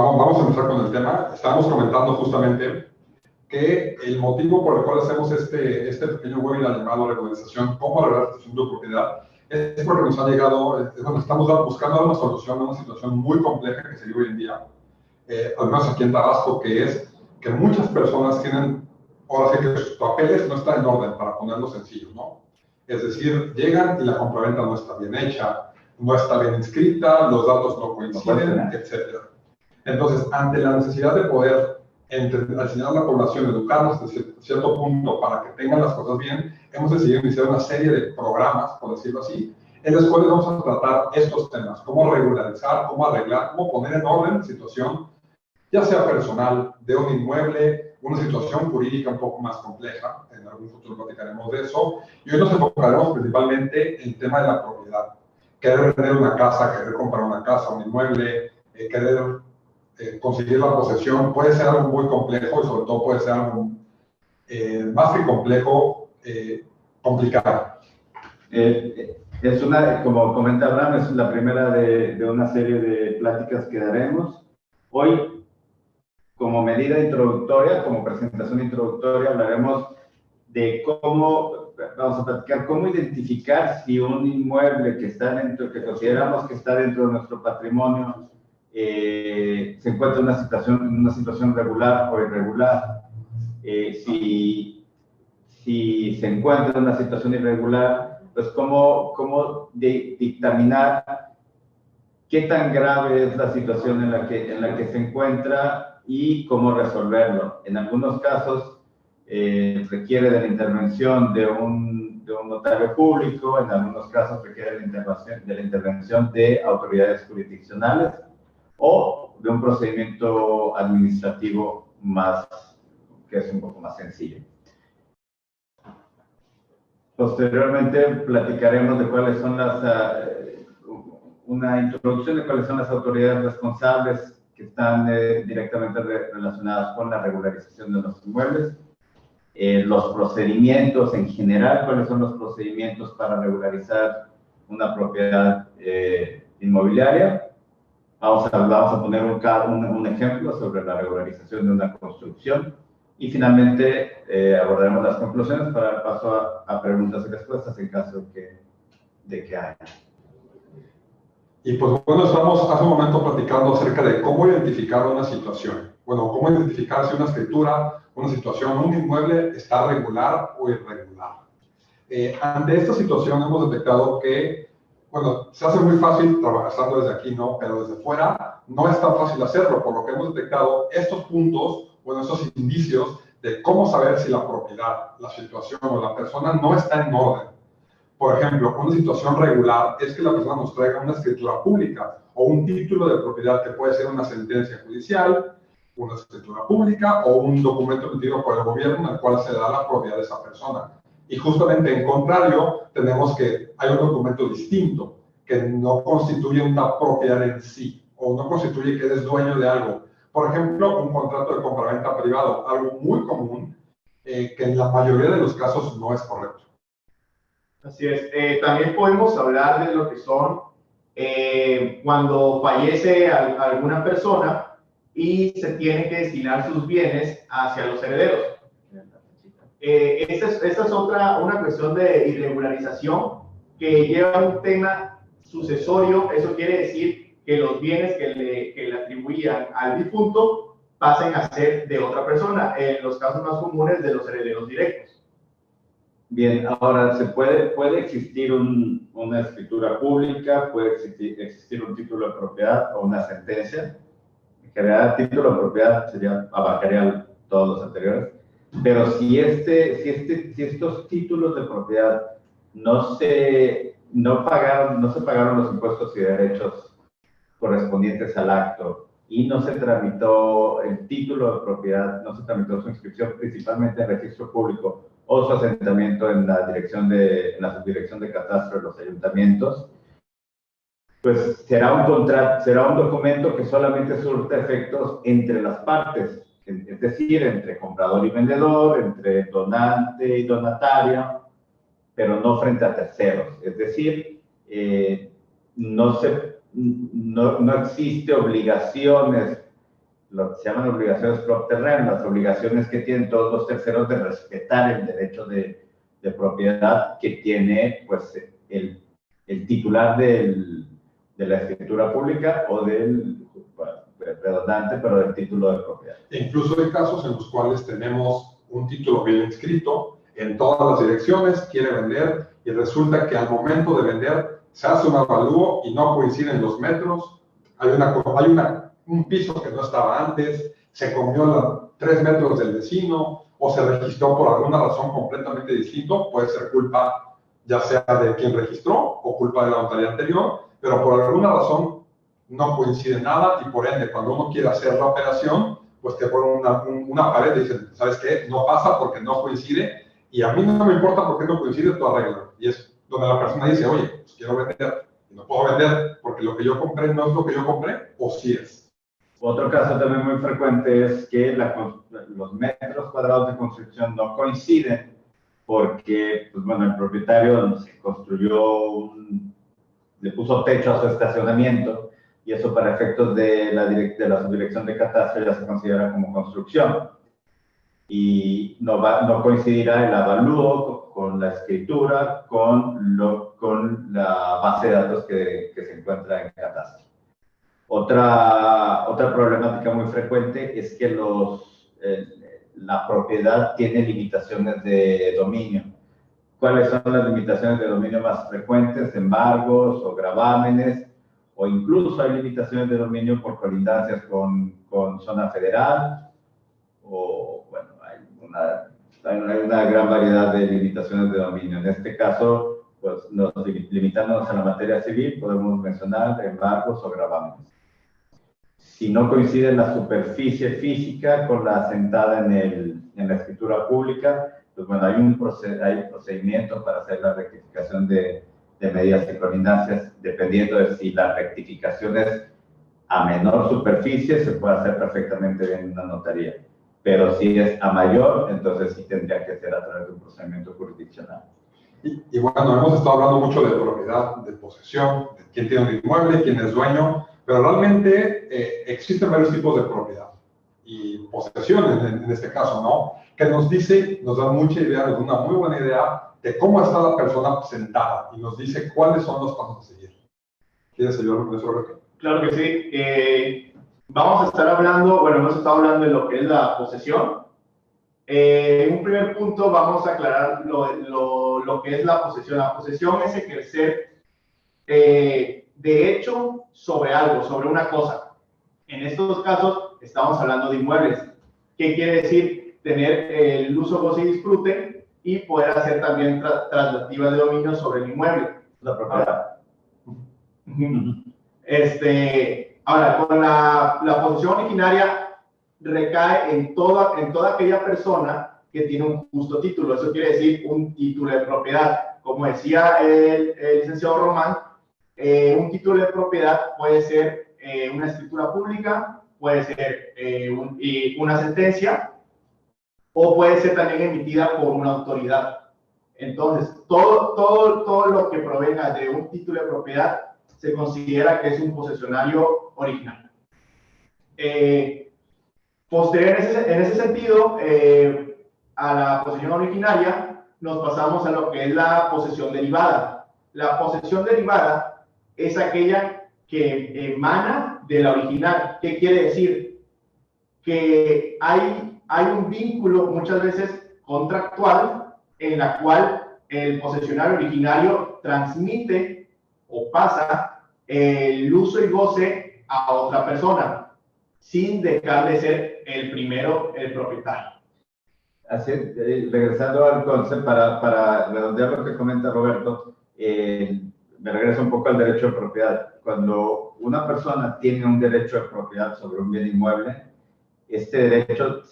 vamos a empezar con el tema. Estábamos comentando justamente que el motivo por el cual hacemos este pequeño webinar llamado regularización, cómo regular tu asunto de propiedad, es porque nos ha llegado, estamos buscando una solución a una situación muy compleja que se vive hoy en día, al menos aquí en Tabasco, que es que muchas personas tienen, ahora sí que sus papeles no están en orden, para ponerlo sencillo, ¿no? Es decir, llegan y la compraventa no está bien hecha, no está bien inscrita, los datos no coinciden, etc. Entonces, ante la necesidad de poder enseñar a la población, educarnos hasta cierto punto para que tengan las cosas bien, hemos decidido iniciar una serie de programas, por decirlo así, en los cuales vamos a tratar estos temas, cómo regularizar, cómo arreglar, cómo poner en orden la situación, ya sea personal, de un inmueble, una situación jurídica un poco más compleja, en algún futuro platicaremos de eso, y hoy nos enfocaremos principalmente en el tema de la propiedad. Querer vender una casa, querer comprar una casa, un inmueble, querer conseguir la posesión, puede ser algo muy complejo y sobre todo puede ser algo más que complejo, complicado. Es una, como comenta Abraham, es la primera de una serie de pláticas que daremos. Hoy, como medida introductoria, como presentación introductoria, hablaremos de cómo, vamos a platicar cómo identificar si un inmueble que está dentro, que consideramos que está dentro de nuestro patrimonio, se encuentra en una situación regular o irregular. Si se encuentra en una situación irregular, pues cómo dictaminar qué tan grave es la situación en la que se encuentra y cómo resolverlo. En algunos casos requiere de la intervención de un notario público, en algunos casos requiere de la intervención de autoridades jurisdiccionales o de un procedimiento administrativo que es un poco más sencillo. Posteriormente platicaremos de cuáles son una introducción de cuáles son las autoridades responsables que están directamente relacionadas con la regularización de los inmuebles, los procedimientos en general, cuáles son los procedimientos para regularizar una propiedad inmobiliaria. Vamos a poner un ejemplo sobre la regularización de una construcción y finalmente abordaremos las conclusiones para dar paso a preguntas y respuestas en caso de que haya. Y pues bueno, estamos hace un momento platicando acerca de cómo identificar una situación. Bueno, cómo identificar si una escritura, una situación, un inmueble está regular o irregular. Ante esta situación hemos detectado que, bueno, se hace muy fácil trabajando desde aquí, ¿no? Pero desde fuera no es tan fácil hacerlo, por lo que hemos detectado estos puntos, bueno, estos indicios de cómo saber si la propiedad, la situación o la persona no está en orden. Por ejemplo, una situación regular es que la persona nos traiga una escritura pública o un título de propiedad que puede ser una sentencia judicial, una escritura pública o un documento emitido por el gobierno en el cual se da la propiedad de esa persona. Y justamente en contrario, tenemos que hay un documento distinto que no constituye una propiedad en sí o no constituye que eres dueño de algo. Por ejemplo, un contrato de compraventa privado, algo muy común que en la mayoría de los casos no es correcto. Así es. También podemos hablar de lo que son cuando fallece alguna persona y se tiene que destinar sus bienes hacia los herederos. Esta es una cuestión de irregularización que lleva un tema sucesorio. Eso quiere decir que los bienes que le atribuían al difunto pasen a ser de otra persona, en los casos más comunes de los herederos directos. Bien, ahora, puede existir una escritura pública, puede existir un título de propiedad o una sentencia. En general, el título de propiedad abarcaría todos los anteriores, pero si estos títulos de propiedad no se pagaron los impuestos y derechos correspondientes al acto y no se tramitó el título de propiedad, no se tramitó su inscripción principalmente en registro público o su asentamiento en la subdirección de catastro de los ayuntamientos, pues será un documento que solamente surta efectos entre las partes, es decir, entre comprador y vendedor, entre donante y donataria, pero no frente a terceros. Es decir, no existe obligaciones lo que se llaman obligaciones pro terreno, las obligaciones que tienen todos los terceros de respetar el derecho de propiedad que tiene pues, el titular de la escritura pública o del, bueno, redundante, pero del título de propiedad. Incluso hay casos en los cuales tenemos un título bien inscrito en todas las direcciones, quiere vender y resulta que al momento de vender se hace un avalúo y no coinciden los metros, hay un piso que no estaba antes, se comió 3 metros del vecino o se registró por alguna razón completamente distinto, puede ser culpa ya sea de quien registró o culpa de la notaría anterior, pero por alguna razón no coincide nada y por ende cuando uno quiere hacer la operación, pues te ponen una pared y dicen, ¿sabes qué? No pasa porque no coincide y a mí no me importa por qué no coincide, tu arreglo. Y es donde la persona dice, oye, pues quiero vender y no puedo vender porque lo que yo compré no es lo que yo compré o sí es. Otro caso también muy frecuente es que los metros cuadrados de construcción no coinciden porque, pues bueno, el propietario se construyó le puso techo a su estacionamiento y eso para efectos de la subdirección de catastro ya se considera como construcción. Y no coincidirá el avalúo con la escritura, con la base de datos que se encuentra en catastro. Otra problemática muy frecuente es que la propiedad tiene limitaciones de dominio. ¿Cuáles son las limitaciones de dominio más frecuentes? Embargos o gravámenes, o incluso hay limitaciones de dominio por colindancias con zona federal, o bueno, hay una gran variedad de limitaciones de dominio. En este caso, pues limitándonos a la materia civil, podemos mencionar embargos o gravámenes. Si no coincide la superficie física con la asentada en la escritura pública, pues bueno, hay procedimientos para hacer la rectificación de medidas y colindancias, dependiendo de si la rectificación es a menor superficie, se puede hacer perfectamente bien en una notaría. Pero si es a mayor, entonces sí tendría que ser a través de un procedimiento jurisdiccional. Y bueno, hemos estado hablando mucho de propiedad, de posesión, de quién tiene un inmueble, quién es dueño, pero realmente existen varios tipos de propiedad y posesión en este caso, ¿no? Que nos da mucha idea, nos da una muy buena idea de cómo está la persona sentada y nos dice cuáles son los pasos a seguir. ¿Quieres ayudarme con eso, Roberto? Claro que sí. Vamos a estar hablando, bueno, hemos estado hablando de lo que es la posesión. En un primer punto vamos a aclarar lo que es la posesión. La posesión es ejercer de hecho sobre algo, sobre una cosa. En estos casos estamos hablando de inmuebles. ¿Qué quiere decir? Tener el uso, goce y disfrute y poder hacer también traslativas de dominio sobre el inmueble. La propiedad. Ahora, con la posesión originaria recae en toda aquella persona que tiene un justo título. Eso quiere decir un título de propiedad. Como decía el licenciado Román, un título de propiedad puede ser una escritura pública, puede ser una sentencia o puede ser también emitida por una autoridad. Entonces, todo lo que provenga de un título de propiedad se considera que es un posesionario original. Posterior en ese sentido, a la posesión originaria, nos pasamos a lo que es la posesión derivada. La posesión derivada es aquella que emana de la original. ¿Qué quiere decir? Que hay un vínculo muchas veces contractual en la cual el posesionario originario transmite o pasa el uso y goce a otra persona, sin dejar de ser el primero, el propietario. Así, regresando al concepto, para redondear lo que comenta Roberto, me regreso un poco al derecho de propiedad. Cuando una persona tiene un derecho de propiedad sobre un bien inmueble, este derecho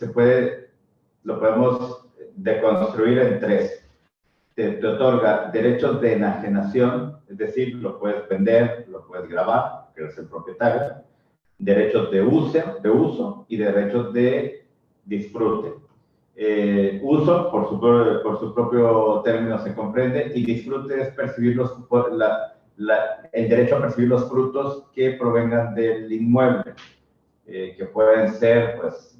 lo podemos deconstruir en tres. Te otorga derechos de enajenación, es decir, lo puedes vender, lo puedes grabar, que eres el propietario, derechos de uso y derechos de disfrute. Uso, por su propio término se comprende, y disfrute es percibir el derecho a percibir los frutos que provengan del inmueble. que pueden ser, pues,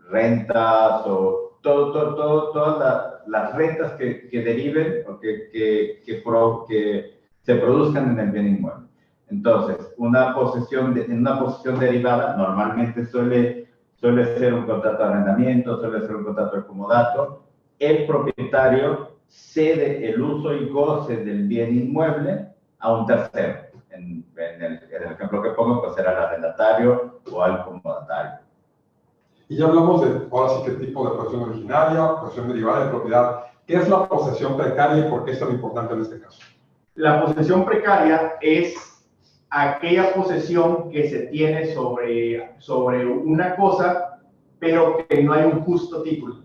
rentas o todas las rentas que deriven o que se produzcan en el bien inmueble. Entonces, en una posesión derivada normalmente suele ser un contrato de arrendamiento, suele ser un contrato de comodato. El propietario cede el uso y goce del bien inmueble a un tercero. En el ejemplo que pongo, pues será el arrendatario o al comodatario. Y ya hablamos de, ahora sí, qué tipo de posesión originaria, posesión derivada de propiedad. ¿Qué es la posesión precaria y por qué es tan importante en este caso? La posesión precaria es aquella posesión que se tiene sobre una cosa, pero que no hay un justo título.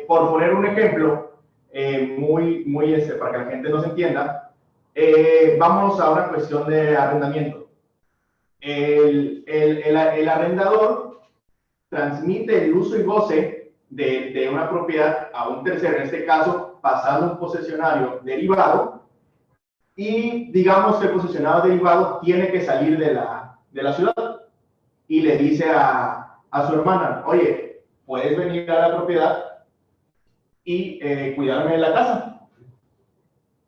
Por poner un ejemplo, para que la gente nos entienda, vámonos a una cuestión de arrendamiento. El arrendador transmite el uso y goce de una propiedad a un tercero, en este caso, pasando un posesionario derivado, y digamos que el posesionario derivado tiene que salir de la ciudad y le dice a su hermana, oye, puedes venir a la propiedad y cuidarme de la casa.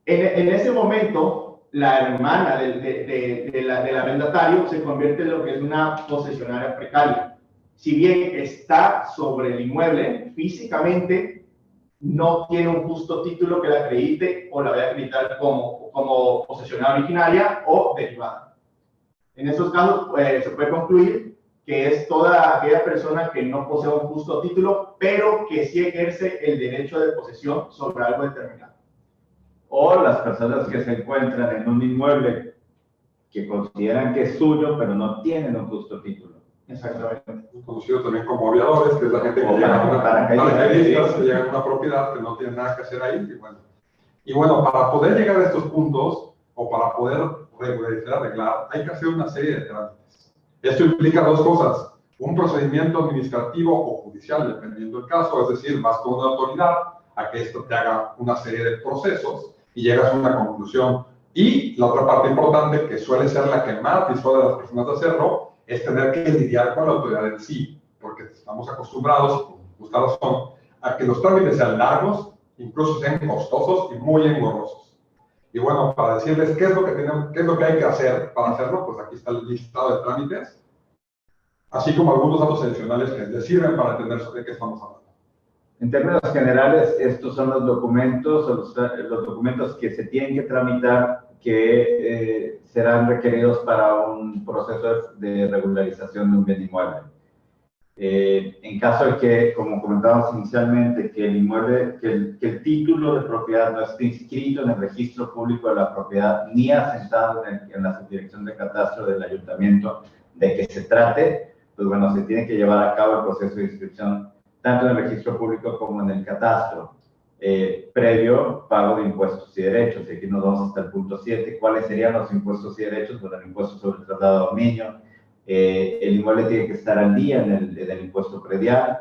En ese momento, la hermana del arrendatario se convierte en lo que es una posesionaria precaria. Si bien está sobre el inmueble, físicamente no tiene un justo título que la acredite o la vaya a acreditar como posesionaria originaria o derivada. En estos casos se puede concluir que es toda aquella persona que no posee un justo título, pero que sí ejerce el derecho de posesión sobre algo determinado. O las personas que se encuentran en un inmueble que consideran que es suyo, pero no tienen un justo título. Exactamente. Conocido también como aviadores, que es la gente que llega a paracaidistas que llegan a una propiedad que no tiene nada que hacer ahí. Y bueno, para poder llegar a estos puntos, o para poder regularizar, arreglar, hay que hacer una serie de trámites. Esto implica dos cosas: un procedimiento administrativo o judicial, dependiendo del caso, es decir, vas con una autoridad a que esto te haga una serie de procesos y llegas a una conclusión. Y la otra parte importante, que suele ser la que más disuade a las personas de hacerlo, es tener que lidiar con la autoridad en sí, porque estamos acostumbrados, con justa razón, a que los trámites sean largos, incluso sean costosos y muy engorrosos. Y bueno, para decirles qué es lo que hay que hacer para hacerlo, pues aquí está el listado de trámites, así como algunos datos adicionales que les sirven para entender sobre qué estamos hablando. En términos generales, estos son los documentos, los documentos que se tienen que tramitar, que serán requeridos para un proceso de regularización de un bien inmueble. En caso de que, como comentábamos inicialmente, que el inmueble, que el título de propiedad no esté inscrito en el registro público de la propiedad ni asentado en la subdirección de catastro del ayuntamiento de que se trate, pues bueno, se tiene que llevar a cabo el proceso de inscripción tanto en el registro público como en el catastro, previo pago de impuestos y derechos. Y aquí nos vamos hasta el punto 7. ¿Cuáles serían los impuestos y derechos? Bueno, el impuesto sobre el traslado de dominio, el inmueble tiene que estar al día en el impuesto predial,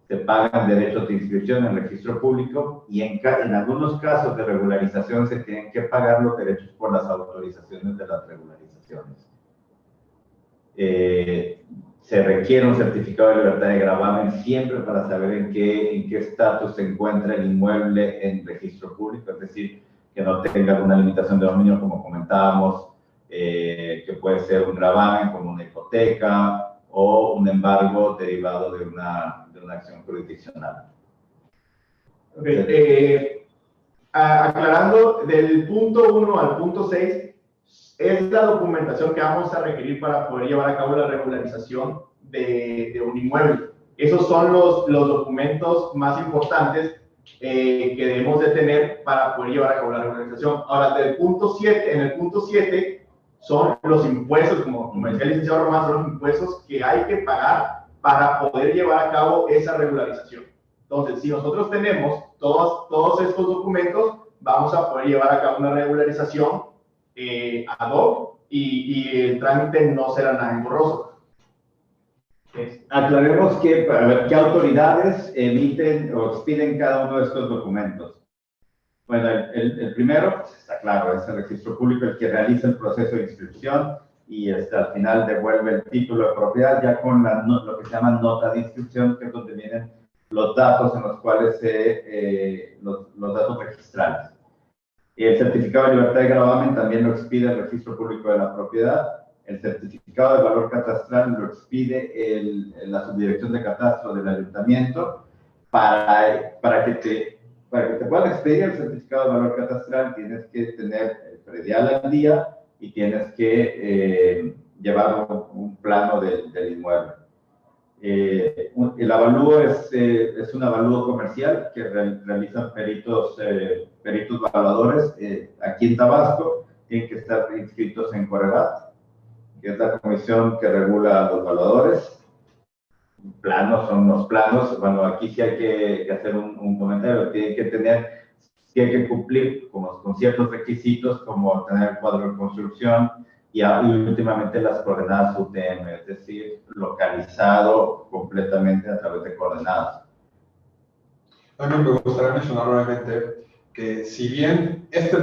se pagan derechos de inscripción en el registro público y en algunos casos de regularización se tienen que pagar los derechos por las autorizaciones de las regularizaciones. Se requiere un certificado de libertad de gravamen siempre para saber en qué estatus se encuentra el inmueble en registro público, es decir, que no tenga una limitación de dominio, como comentábamos, que puede ser un gravamen como una hipoteca o un embargo derivado de una acción jurisdiccional. Aclarando, del punto 1 al punto 6, es la documentación que vamos a requerir para poder llevar a cabo la regularización de un inmueble. Esos son los documentos más importantes que debemos de tener para poder llevar a cabo la regularización. Ahora, en el punto 7 son los impuestos, como decía el licenciado Román, son los impuestos que hay que pagar para poder llevar a cabo esa regularización. Entonces, si nosotros tenemos todos estos documentos, vamos a poder llevar a cabo una regularización ad hoc y el trámite no será nada engorroso. Aclaremos qué autoridades emiten o expiden cada uno de estos documentos. Bueno, el primero, pues está claro, es el registro público el que realiza el proceso de inscripción. y al final devuelve el título de propiedad ya con lo que se llama nota de inscripción, que es donde vienen los datos en los cuales los datos registrales. El certificado de libertad de gravamen también lo expide el Registro Público de la Propiedad. El certificado de valor catastral lo expide la Subdirección de Catastro del Ayuntamiento. Para que te puedan expedir el certificado de valor catastral, tienes que tener el predial al día y tienes que llevar un plano del inmueble. El avalúo es un avalúo comercial que realizan peritos evaluadores aquí en Tabasco. Tienen que estar inscritos en Corebat, que es la comisión que regula a los evaluadores. Planos son los planos. Bueno, aquí sí hay que hacer un comentario. Tienen que cumplir con ciertos requisitos, como tener el cuadro de construcción y últimamente las coordenadas UTM, es decir, localizado completamente a través de coordenadas. A mí me gustaría mencionar nuevamente que si bien esta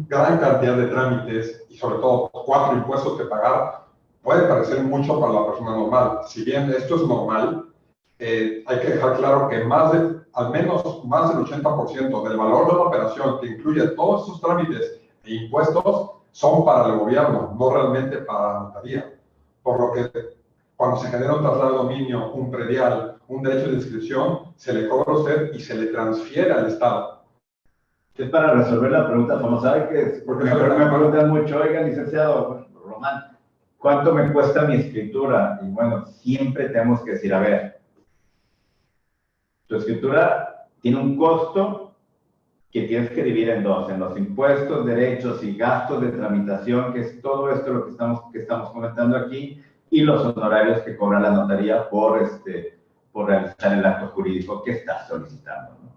gran cantidad de trámites y sobre todo 4 impuestos que pagar puede parecer mucho para la persona normal, si bien esto es normal, hay que dejar claro que al menos más del 80% del valor de la operación, que incluye todos estos trámites e impuestos, son para el gobierno, no realmente para la notaría. Por lo que cuando se genera un traslado de dominio, un predial, un derecho de inscripción, se le cobra a usted y se le transfiere al Estado. Es para resolver la pregunta famosa, ¿sabe qué es? Porque me preguntan mucho, oiga, licenciado Román, ¿cuánto me cuesta mi escritura? Y bueno, siempre tenemos que decir, a ver, tu escritura tiene un costo que tienes que dividir en dos, en los impuestos, derechos y gastos de tramitación, que es todo esto lo que estamos comentando aquí, y los honorarios que cobra la notaría por realizar el acto jurídico que estás solicitando, ¿no?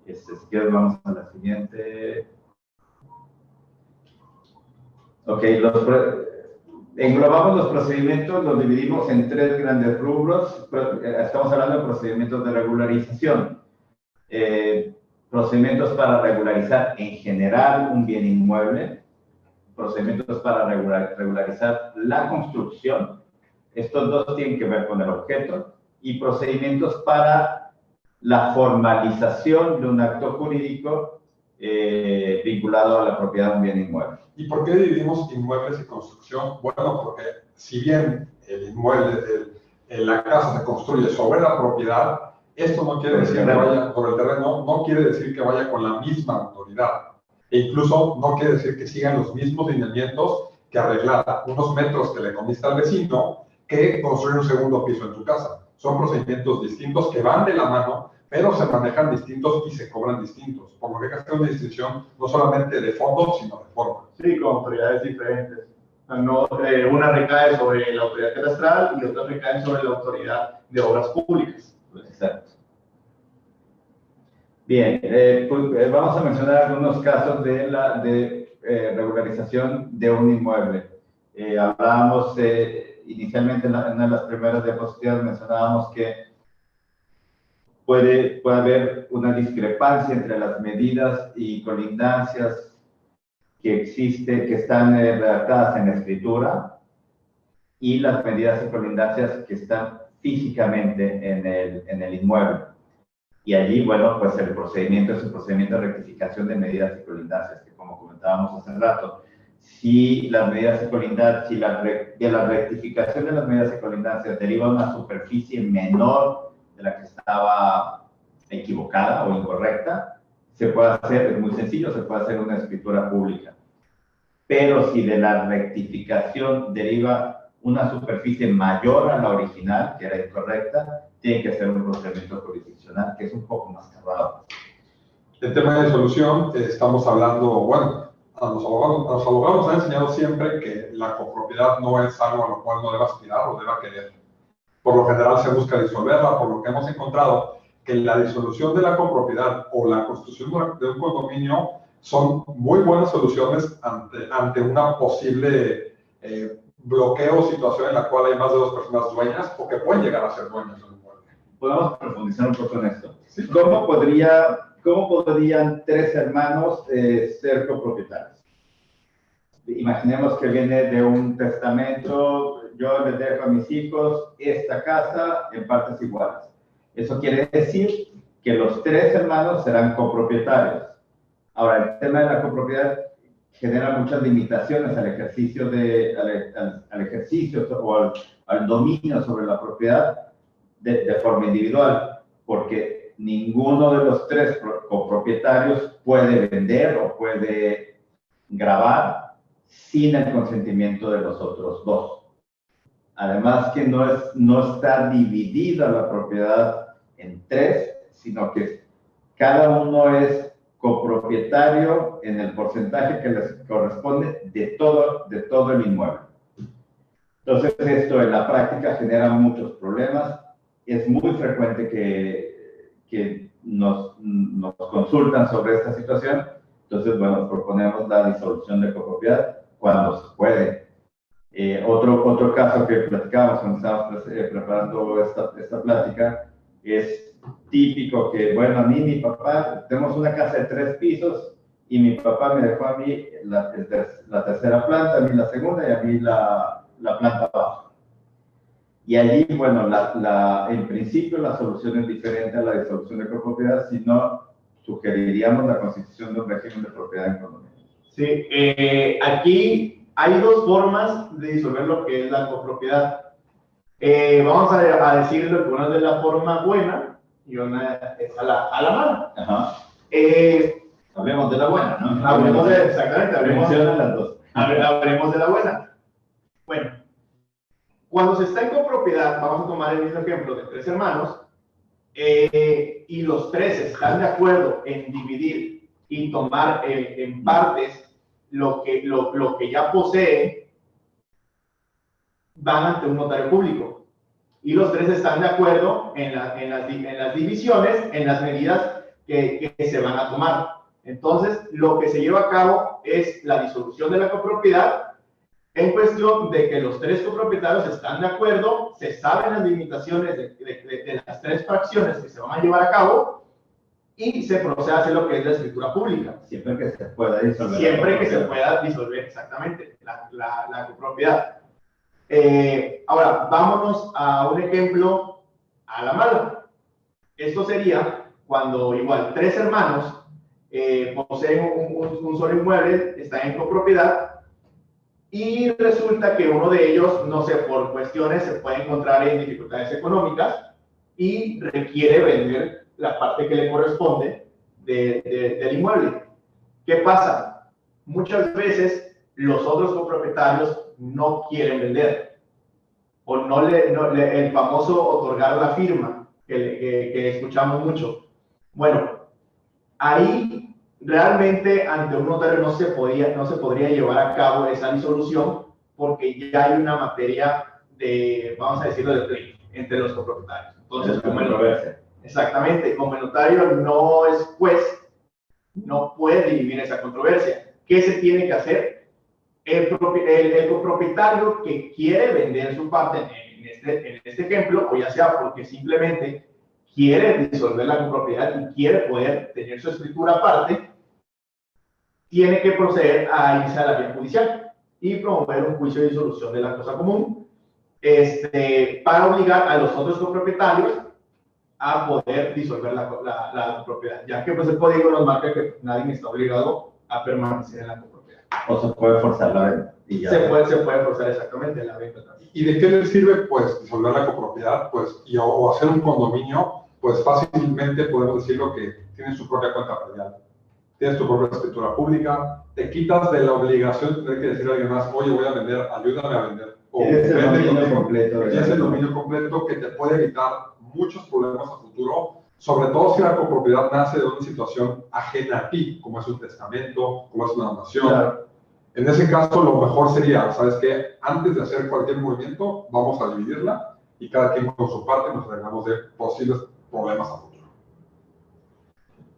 Si quieres, vamos a la siguiente. Ok, englobamos los procedimientos, los dividimos en 3 grandes rubros. Estamos hablando de procedimientos de regularización. Procedimientos para regularizar en general un bien inmueble, procedimientos para regularizar la construcción, estos dos tienen que ver con el objeto, y procedimientos para la formalización de un acto jurídico vinculado a la propiedad de un bien inmueble. ¿Y por qué dividimos inmuebles y construcción? Bueno, porque si bien el inmueble, la casa se construye sobre la propiedad, esto no quiere decir que vaya por el terreno, no quiere decir que vaya con la misma autoridad. E incluso no quiere decir que sigan los mismos lineamientos que arreglar unos metros que le comiste al vecino que construir un segundo piso en tu casa. Son procedimientos distintos que van de la mano, pero se manejan distintos y se cobran distintos. Por lo que hay que hacer una distinción no solamente de fondo, sino de forma. Sí, con autoridades diferentes. No, una recae sobre la autoridad catastral y otra recae sobre la autoridad de obras públicas. Exacto. Bien, vamos a mencionar algunos casos de regularización de un inmueble. Hablábamos inicialmente en una de las primeras diapositivas, mencionábamos que puede haber una discrepancia entre las medidas y colindancias que están redactadas en la escritura y las medidas y colindancias que están físicamente en el inmueble. Y allí, bueno, pues el procedimiento es un procedimiento de rectificación de medidas y colindancias, que como comentábamos hace rato, si las medidas y colindancias, de la rectificación de las medidas y colindancias deriva una superficie menor de la que estaba equivocada o incorrecta, se puede hacer, es muy sencillo, se puede hacer una escritura pública. Pero si de la rectificación deriva una superficie mayor a la original, que era incorrecta, tiene que ser un procedimiento jurisdiccional, que es un poco más cerrado. El tema de solución, estamos hablando, bueno, a los abogados nos han enseñado siempre que la copropiedad no es algo a lo cual no deba aspirar o deba querer. Por lo general se busca disolverla, por lo que hemos encontrado que la disolución de la copropiedad o la constitución de un condominio son muy buenas soluciones ante una posible bloqueo o situación en la cual hay más de 2 personas dueñas o que pueden llegar a ser dueñas del inmueble. Podemos profundizar un poco en esto. Sí. ¿Cómo podrían 3 hermanos ser copropietarios? imaginemos que viene de un testamento, yo les dejo a mis hijos esta casa en partes iguales. Eso quiere decir que los 3 hermanos serán copropietarios. Ahora, el tema de la copropiedad genera muchas limitaciones al ejercicio, al ejercicio o al dominio sobre la propiedad de forma individual, porque ninguno de los 3 copropietarios puede vender o puede grabar sin el consentimiento de los otros 2. Además que no está dividida la propiedad en 3, sino que cada uno es copropietario en el porcentaje que les corresponde de todo el inmueble. Entonces, esto en la práctica genera muchos problemas. Es muy frecuente que nos consultan sobre esta situación. Entonces, bueno, proponemos la disolución de copropiedad cuando se puede. Otro caso que platicábamos cuando estábamos preparando esta plática es típico que, bueno, a mí, mi papá, tenemos una casa de 3 pisos y mi papá me dejó a mí la tercera planta, a mí la segunda y a mí la planta baja. Y allí, bueno, en principio la solución es diferente a la disolución de copropiedad, sino sugeriríamos la constitución de un régimen de propiedad en condominio. Sí, aquí hay 2 formas de disolver lo que es la copropiedad. Vamos a decirlo que una es de la forma buena y una es a la mala. Ajá. Hablemos de la buena, ¿no? Exactamente, hablemos de las 2. Hablemos de la buena. Bueno, cuando se está en copropiedad, vamos a tomar el mismo ejemplo de 3 hermanos, y los 3 están de acuerdo en dividir y tomar en partes lo que ya poseen, van ante un notario público. Y los 3 están de acuerdo en las divisiones, en las medidas que se van a tomar. Entonces, lo que se lleva a cabo es la disolución de la copropiedad en cuestión de que los 3 copropietarios están de acuerdo, se saben las limitaciones de las 3 fracciones que se van a llevar a cabo y se procede a hacer lo que es la escritura pública. Siempre que se pueda disolver. Siempre que se pueda disolver, exactamente, la copropiedad. Ahora, vámonos a un ejemplo a la mala. Esto sería cuando igual 3 hermanos poseen un solo inmueble, están en copropiedad, y resulta que uno de ellos, no sé, por cuestiones se puede encontrar en dificultades económicas y requiere vender la parte que le corresponde del inmueble. ¿Qué pasa? Muchas veces los otros copropietarios no quieren vender, o el famoso otorgar la firma que escuchamos mucho. Bueno, ahí realmente ante un notario no se podría llevar a cabo esa disolución porque ya hay una materia de, vamos a decirlo, de pleito entre los copropietarios. Entonces, exactamente, como el notario no es juez, no puede dirimir esa controversia. ¿Qué se tiene que hacer? El copropietario que quiere vender su parte en este ejemplo, o ya sea porque simplemente quiere disolver la copropiedad y quiere poder tener su escritura aparte, tiene que proceder a irse a la vía judicial y promover un juicio de disolución de la cosa común para obligar a los otros copropietarios a poder disolver la propiedad, ya que pues, el código nos marca que nadie está obligado a permanecer en la copropiedad. O se puede forzar la venta. Se puede forzar exactamente la venta también. ¿Y de qué les sirve, pues, disolver la copropiedad, pues, o hacer un condominio? Pues fácilmente podemos decirlo que tienes tu propia cuenta predial, tienes tu propia escritura pública, te quitas de la obligación de tener que decirle a alguien más, oye, voy a vender, ayúdame a vender. O es el dominio completo. Y es el dominio completo que te puede evitar muchos problemas a futuro, sobre todo si la copropiedad nace de una situación ajena a ti, como es un testamento, como es una donación. Claro. En ese caso, lo mejor sería, ¿sabes qué? Antes de hacer cualquier movimiento, vamos a dividirla y cada quien con su parte nos arreglamos de posibles problemas a futuro.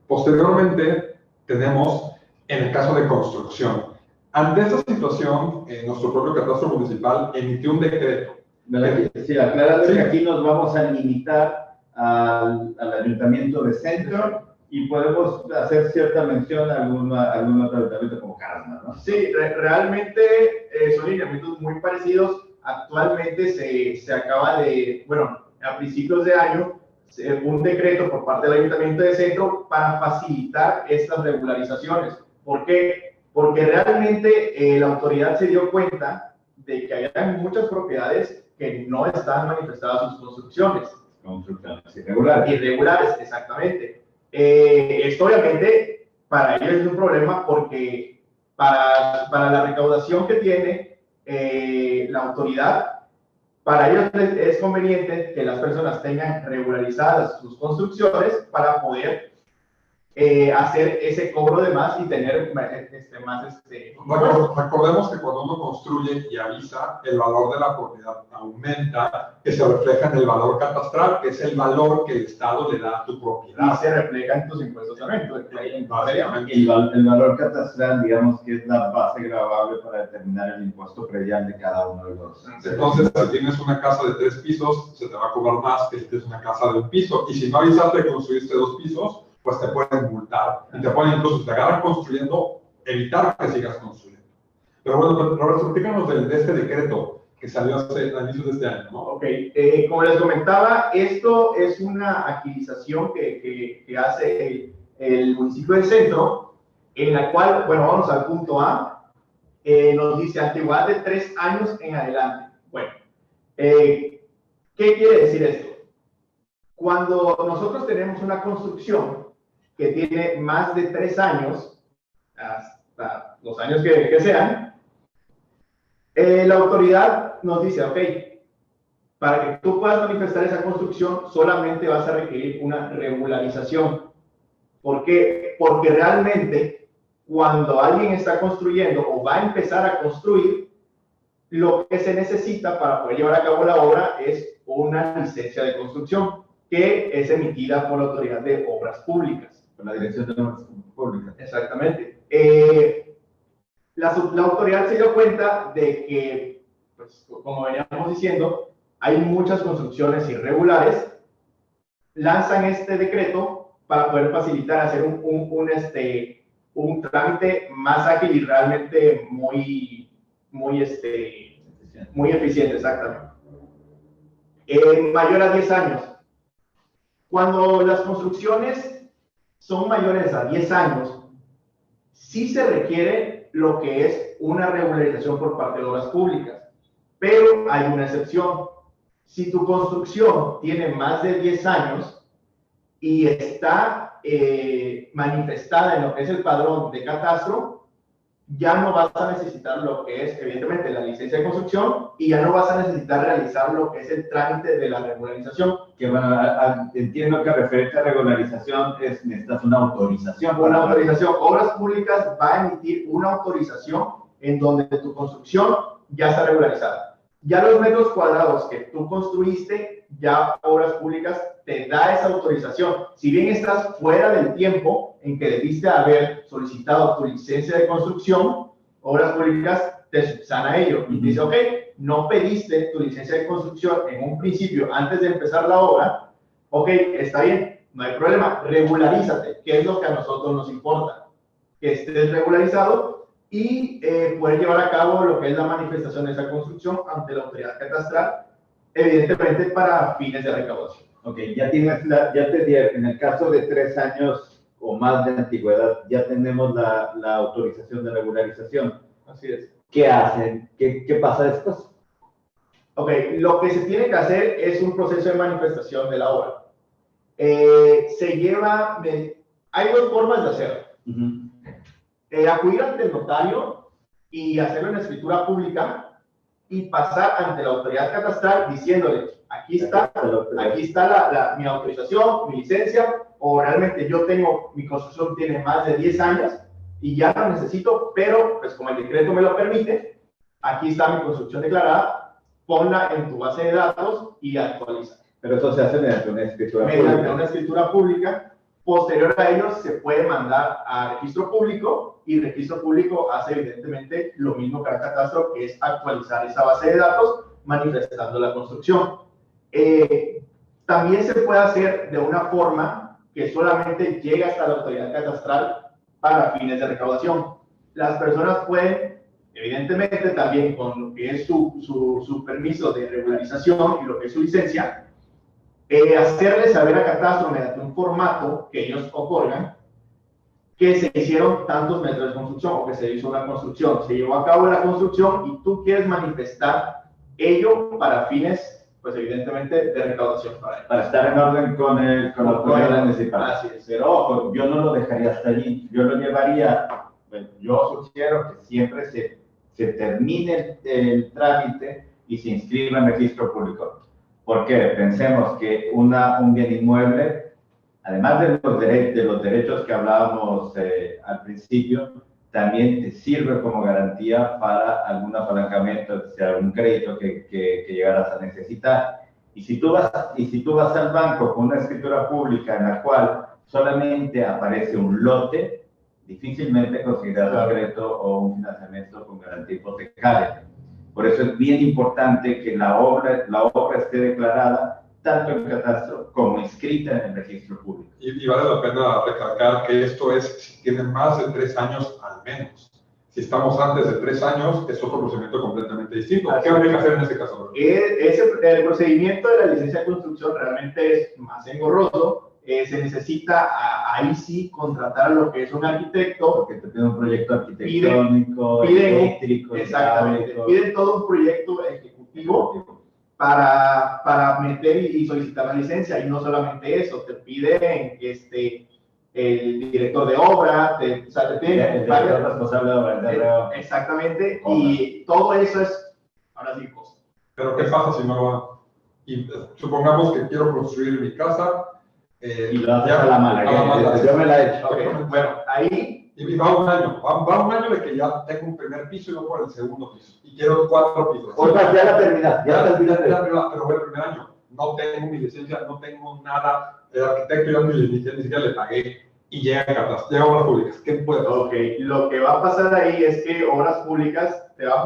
Posteriormente, tenemos en el caso de construcción. Ante esta situación, nuestro propio catastro municipal emitió un decreto. Sí, aclarando que aquí nos vamos a limitar al ayuntamiento de Centro Y podemos hacer cierta mención a algún otro ayuntamiento como Carasma, ¿no? Sí, realmente son lineamientos muy parecidos. Actualmente se acaba de, bueno, a principios de año, un decreto por parte del Ayuntamiento de Centro para facilitar estas regularizaciones. ¿Por qué? Porque realmente la autoridad se dio cuenta de que hay muchas propiedades que no están manifestadas sus construcciones. Construcciones irregulares. Irregulares, exactamente. Esto obviamente para ellos es un problema porque para la recaudación que tiene la autoridad, para ellos es conveniente que las personas tengan regularizadas sus construcciones para poder hacer ese cobro de más y tener más. Recordemos que cuando uno construye y avisa, el valor de la propiedad aumenta, que se refleja en el valor catastral, que es el valor que el Estado le da a tu Y propiedad. se refleja en tus impuestos también. Básicamente. El valor catastral, digamos que es la base gravable para determinar el impuesto predial de cada uno de los. Entonces, si tienes una casa de 3 pisos, se te va a cobrar más que si tienes una casa de 1 piso. Y si no avisaste que construiste 2 pisos, pues te pueden multar. Y te pueden incluso, si te agarran construyendo, evitar que sigas construyendo. Pero bueno, Roberto, platícanos de este decreto que salió a inicios de este año, ¿no? Ok, como les comentaba, esto es una agilización que hace el municipio del Centro, en la cual, bueno, vamos al punto A, nos dice antigüedad de 3 años en adelante. Bueno, ¿qué quiere decir esto? Cuando nosotros tenemos una construcción que tiene más de 3 años, hasta los años que sean, la autoridad nos dice, ok, para que tú puedas manifestar esa construcción, solamente vas a requerir una regularización. ¿Por qué? Porque realmente, cuando alguien está construyendo o va a empezar a construir, lo que se necesita para poder llevar a cabo la obra es una licencia de construcción, que es emitida por la Autoridad de Obras Públicas. Con la Dirección de Obras Públicas. Exactamente. La autoridad se dio cuenta de que, pues, como veníamos diciendo, hay muchas construcciones irregulares, lanzan este decreto para poder facilitar hacer un trámite más ágil y realmente muy eficiente, exactamente. Mayor a 10 años. Cuando las construcciones son mayores a 10 años, sí se requiere lo que es una regularización por parte de obras públicas, pero hay una excepción. Si tu construcción tiene más de 10 años y está manifestada en lo que es el padrón de catastro, ya no vas a necesitar lo que es, evidentemente, la licencia de construcción y ya no vas a necesitar realizar lo que es el trámite de la regularización. Que bueno, entiendo que referente a regularización necesitas una autorización. Una autorización. Obras Públicas va a emitir una autorización en donde tu construcción ya está regularizada. Ya los metros cuadrados que tú construiste, ya Obras Públicas te da esa autorización. Si bien estás fuera del tiempo en que debiste haber solicitado tu licencia de construcción, Obras Públicas te subsana ello y dice, ok, no pediste tu licencia de construcción en un principio antes de empezar la obra, ok, está bien, no hay problema, regularízate, que es lo que a nosotros nos importa, que estés regularizado y poder llevar a cabo lo que es la manifestación de esa construcción ante la autoridad catastral, evidentemente para fines de recaudación. Ok, ya te dieron, en el caso de 3 años o más de antigüedad, ya tenemos la autorización de regularización. Así es. ¿Qué hacen? ¿Qué pasa después? Ok, lo que se tiene que hacer es un proceso de manifestación de la obra. Hay 2 formas de hacerlo. Acudir ante el notario y hacerlo en escritura pública y pasar ante la autoridad catastral diciéndole, aquí está mi autorización, mi licencia, o realmente mi construcción tiene más de 10 años y ya lo necesito, pero pues como el decreto me lo permite, aquí está mi construcción declarada, ponla en tu base de datos y actualiza. Pero eso se hace mediante una escritura pública. Mediante una escritura pública. Posterior a ello se puede mandar a registro público y registro público hace evidentemente lo mismo que el catastro, que es actualizar esa base de datos manifestando la construcción. También se puede hacer de una forma que solamente llega hasta la autoridad catastral para fines de recaudación. Las personas pueden, evidentemente, también con lo que es su permiso de regularización y lo que es su licencia, hacerle saber a Catastro mediante un formato que ellos otorgan que se hicieron tantos metros de construcción o que se hizo una construcción, se llevó a cabo la construcción y tú quieres manifestar ello para fines, pues evidentemente, de recaudación para estar en orden con la autoridad municipal. Así es. Pero ojo, yo no lo dejaría hasta allí, yo lo llevaría, bueno, yo sugiero que siempre se termine el trámite y se inscriba en registro público. ¿Por qué? Pensemos que un bien inmueble, además de los derechos que hablábamos al principio, también te sirve como garantía para algún apalancamiento, sea algún crédito que llegaras a necesitar. Y si tú vas al banco con una escritura pública en la cual solamente aparece un lote, difícilmente conseguirás un crédito o un financiamiento con garantía hipotecaria. Por eso es bien importante que la obra esté declarada tanto en catastro como inscrita en el registro público. Y vale la pena recalcar que esto es si tienen más de 3 años al menos. Si estamos antes de 3 años, es otro procedimiento completamente distinto. ¿Qué habría que hacer en ese caso? El procedimiento de la licencia de construcción realmente es más engorroso. Se necesita ahí sí contratar a lo que es un arquitecto. Porque te piden un proyecto arquitectónico, eléctrico, exactamente. Piden todo un proyecto ejecutivo para meter y solicitar la licencia. Y no solamente eso, te piden el director de obra, te piden el director responsable de obra. Exactamente. Y todo eso es, ahora sí, cosa. Pero ¿qué pasa si no lo hago? Y supongamos que quiero construir mi casa. Y lo haces a la mala. Yo me la he hecho. Okay. Bueno, ahí. Y va un año. Va un año de que ya tengo un primer piso y luego por el segundo piso. Y quiero 4 pisos. Otra, ya la terminas. Pero fue el primer año. No tengo mi licencia, no tengo nada. El arquitecto ya ni siquiera le pagué. Y llega a obras públicas. ¿Qué puede pasar? Ok, lo que va a pasar ahí es que obras públicas te va a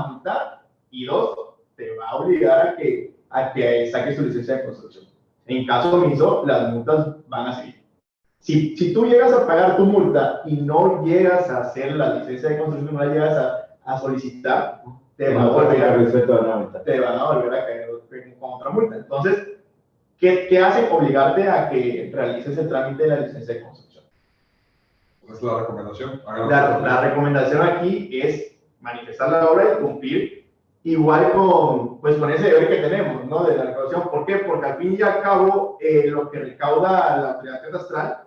multar y 2, te va a obligar a que saques tu licencia de construcción. En caso omiso, las multas van a seguir. Si tú llegas a pagar tu multa y no llegas a hacer la licencia de construcción, no la llegas a solicitar, te van a volver a caer con otra multa. Entonces, ¿qué hace? Obligarte a que realices el trámite de la licencia de construcción. Esa es la recomendación. La recomendación aquí es manifestar la obra y cumplir igual con ese deber que tenemos, ¿no? De la recaudación. ¿Por qué? Porque al fin y al cabo lo que recauda la autoridad catastral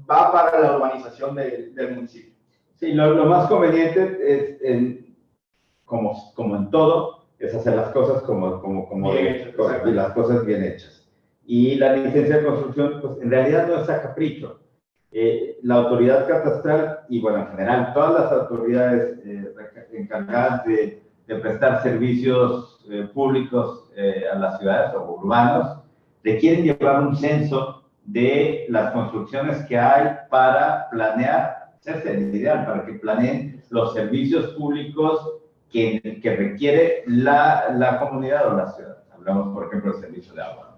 va para la urbanización del municipio. Sí, lo más conveniente es, como en todo, es hacer las cosas y las cosas bien hechas. Y la licencia de construcción, pues en realidad no es a capricho. La autoridad catastral, y bueno, en general, todas las autoridades encargadas de prestar servicios públicos a las ciudades o urbanos, requieren llevar un censo de las construcciones que hay para planear, es el ideal, para que planeen los servicios públicos que requiere la comunidad o la ciudad. Hablamos, por ejemplo, del servicio de agua.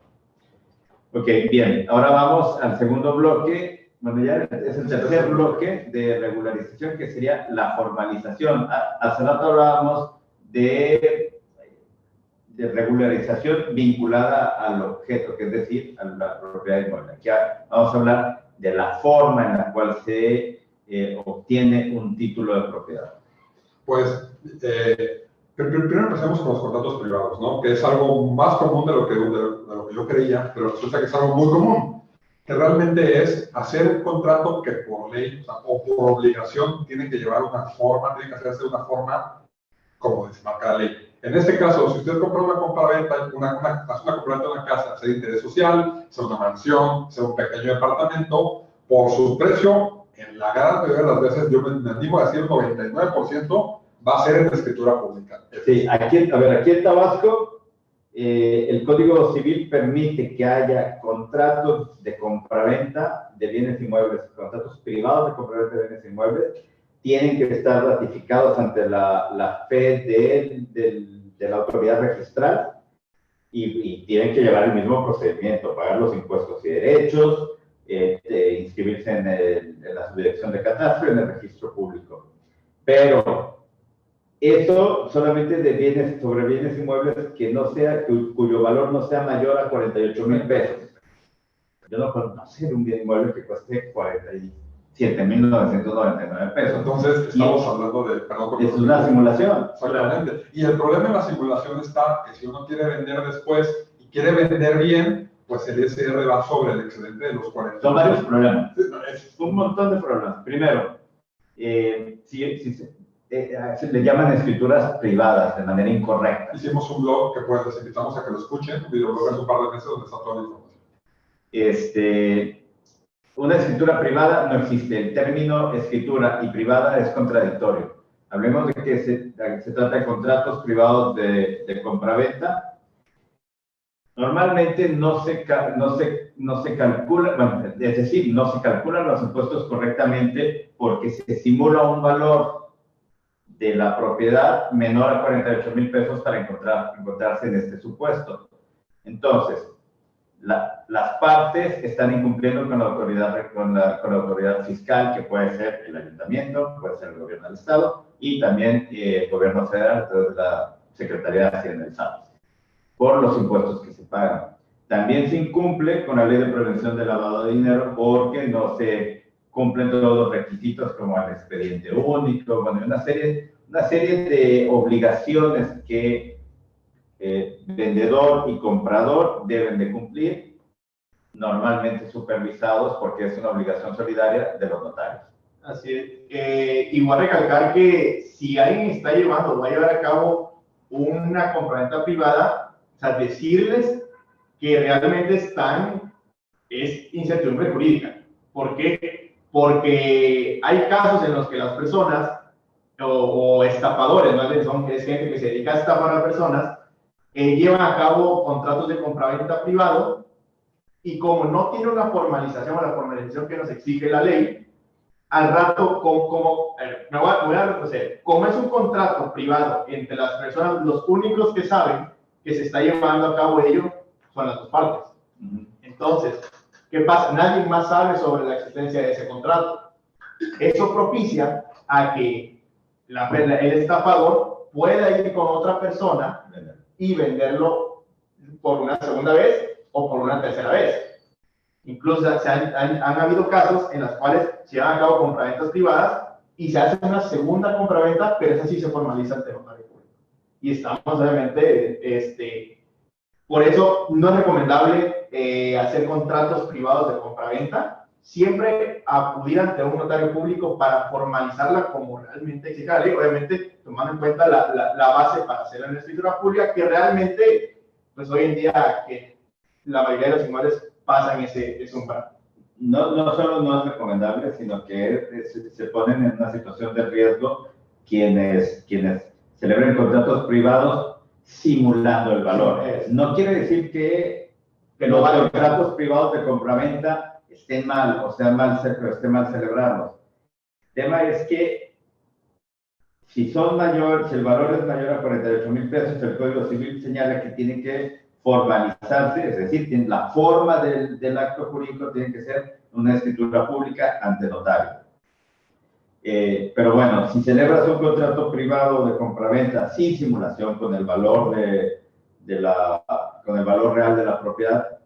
Ok, bien, ahora vamos al segundo bloque. Bueno, ya es el tercer bloque de regularización, que sería la formalización. Hace rato hablábamos de regularización vinculada al objeto, que es decir, a la propiedad inmueble. Aquí vamos a hablar de la forma en la cual se obtiene un título de propiedad. Pues, primero empecemos con los contratos privados, ¿no? Que es algo más común de lo que yo creía, pero resulta que es algo muy común, que realmente es hacer un contrato que por ley, o por obligación, tiene que llevar una forma, tiene que hacerse de una forma como marca la ley. En este caso, si usted compra una compra-venta, hace una compra-venta de una casa, sea de interés social, sea una mansión, sea un pequeño departamento, por su precio, en la gran mayoría de las veces, yo me animo a decir 99%, va a ser en escritura pública. Sí, aquí en Tabasco, el Código Civil permite que haya contratos de compraventa de bienes inmuebles, contratos privados de compraventa de bienes inmuebles, tienen que estar ratificados ante la fe de la autoridad registral y tienen que llevar el mismo procedimiento, pagar los impuestos y derechos, inscribirse en la subdirección de catastro y en el registro público. Pero eso solamente de bienes, sobre bienes inmuebles que no sea, cuyo valor no sea mayor a 48,000 pesos. Yo no puedo conocer un bien inmueble que cueste 47,999 pesos. Entonces, estamos hablando de... Perdón, es una simulación. Exactamente. Y el problema en la simulación está que si uno quiere vender después y quiere vender bien, pues el SR va sobre el excedente de los 40. Son varios problemas. Es un montón de problemas. Primero, se le llaman escrituras privadas de manera incorrecta. Hicimos un blog que pues les invitamos a que lo escuchen, un videoblog hace un par de meses donde está toda la información. Una escritura privada no existe. El término escritura y privada es contradictorio. Hablemos de que se trata de contratos privados de compraventa. Normalmente no se calcula, bueno, es decir, no se calculan los impuestos correctamente porque se simula un valor de la propiedad menor a 48,000 pesos para encontrarse en este supuesto. Entonces, las partes están incumpliendo con la autoridad fiscal, que puede ser el ayuntamiento, puede ser el gobierno del estado y también el gobierno federal, entonces la Secretaría de Hacienda del Estado, por los impuestos que se pagan. También se incumple con la Ley de Prevención del Lavado de Dinero porque no se cumplen todos los requisitos como el expediente único, bueno, una serie de obligaciones que vendedor y comprador deben de cumplir, normalmente supervisados porque es una obligación solidaria de los notarios. Así es. Igual recalcar que si alguien está llevando o va a llevar a cabo una compraventa privada, o sea, decirles que realmente es incertidumbre jurídica. ¿Por qué? Porque hay casos en los que las personas o estafadores, ¿no? Es gente que se dedica a estafar a personas, llevan a cabo contratos de compraventa privado y como no tiene una formalización o la formalización que nos exige la ley, al rato, voy a retroceder. Como es un contrato privado entre las personas, los únicos que saben que se está llevando a cabo ello son las dos partes. Entonces, ¿qué pasa? Nadie más sabe sobre la existencia de ese contrato. Eso propicia a que el estafador pueda ir con otra persona y venderlo por una segunda vez o por una tercera vez. Incluso han habido casos en los cuales se llevan a cabo compraventas privadas y se hace una segunda compraventa, pero esa sí se formaliza ante el notario público. Y estamos obviamente, por eso no es recomendable hacer contratos privados de compraventa. Siempre acudir ante un notario público para formalizarla como realmente exige la ley, obviamente tomando en cuenta la base para hacerla en la escritura pública, que realmente, pues hoy en día, que la mayoría de los inmuebles pasan ese umbral. No solo no es recomendable, sino que se ponen en una situación de riesgo quienes celebren contratos privados simulando el valor. No quiere decir que los contratos privados de compraventa estén mal o esté mal celebrarlos. El tema es que si el valor es mayor a 48,000 pesos, el Código Civil señala que tiene que formalizarse, es decir, la forma del acto jurídico tiene que ser una escritura pública ante notario. Pero bueno, si celebras un contrato privado de compraventa sin simulación con el valor con el valor real de la propiedad,